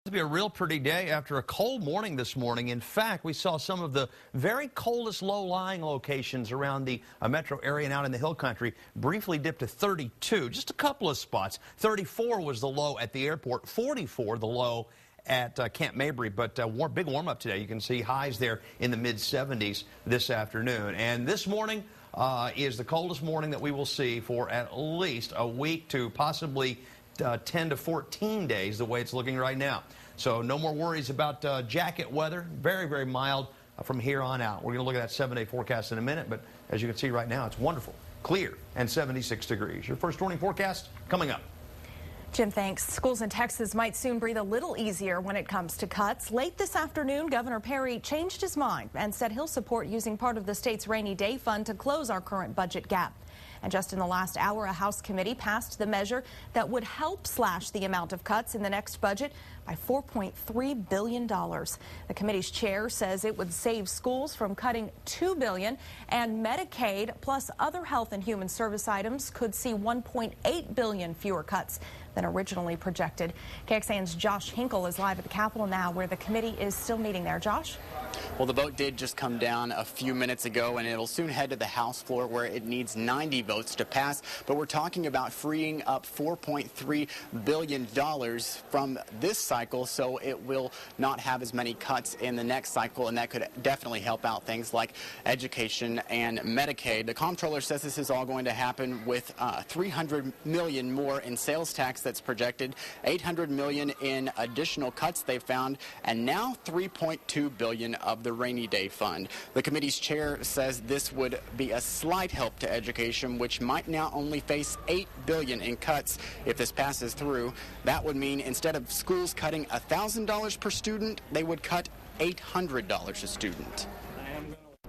To be a real pretty day after a cold morning this morning. In fact, we saw some of the very coldest low-lying locations around the metro area and out in the hill country briefly dipped to 32, just a couple of spots. 34 was the low at the airport, 44 the low at Camp Mabry, but big warm up today. You can see highs there in the mid-70s this afternoon. And this morning is the coldest morning that we will see for at least a week to possibly 10 to 14 days, the way it's looking right now. So no more worries about jacket weather. Very, very mild from here on out. We're going to look at that 7-day forecast in a minute, but as you can see right now, it's wonderful, clear, and 76 degrees. Your first warning forecast coming up. Jim, thanks. Schools in Texas might soon breathe a little easier when it comes to cuts. Late this afternoon, Governor Perry changed his mind and said he'll support using part of the state's rainy day fund to close our current budget gap. And just in the last hour, a House committee passed the measure that would help slash the amount of cuts in the next budget by $4.3 billion. The committee's chair says it would save schools from cutting $2 billion, and Medicaid plus other health and human service items could see $1.8 billion fewer cuts than originally projected. KXAN's Josh Hinkle is live at the Capitol now, where the committee is still meeting there. Josh? Well, the vote did just come down a few minutes ago, and it'll soon head to the House floor where it needs 90 votes to pass. But we're talking about freeing up $4.3 billion from this cycle, so it will not have as many cuts in the next cycle, and that could definitely help out things like education and Medicaid. The comptroller says this is all going to happen with $300 million more in sales tax that's projected, $800 million in additional cuts they found, and now $3.2 billion of the rainy day fund. The committee's chair says this would be a slight help to education, which might now only face $8 billion in cuts if this passes through. That would mean instead of schools cutting $1,000 per student, they would cut $800 a student.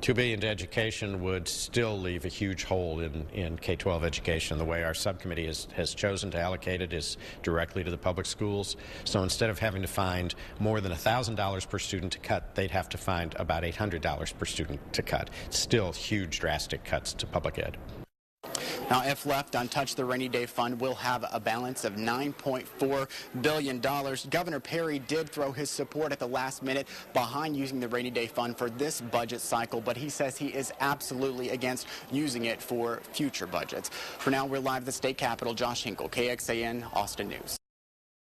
$2 billion to education would still leave a huge hole in K-12 education. The way our subcommittee has chosen to allocate it is directly to the public schools. So instead of having to find more than $1,000 per student to cut, they'd have to find about $800 per student to cut. Still huge, drastic cuts to public ed. Now, if left untouched, the rainy day fund will have a balance of $9.4 billion. Governor Perry did throw his support at the last minute behind using the rainy day fund for this budget cycle, but he says he is absolutely against using it for future budgets. For now, we're live at the state capitol. Josh Hinkle, KXAN, Austin News.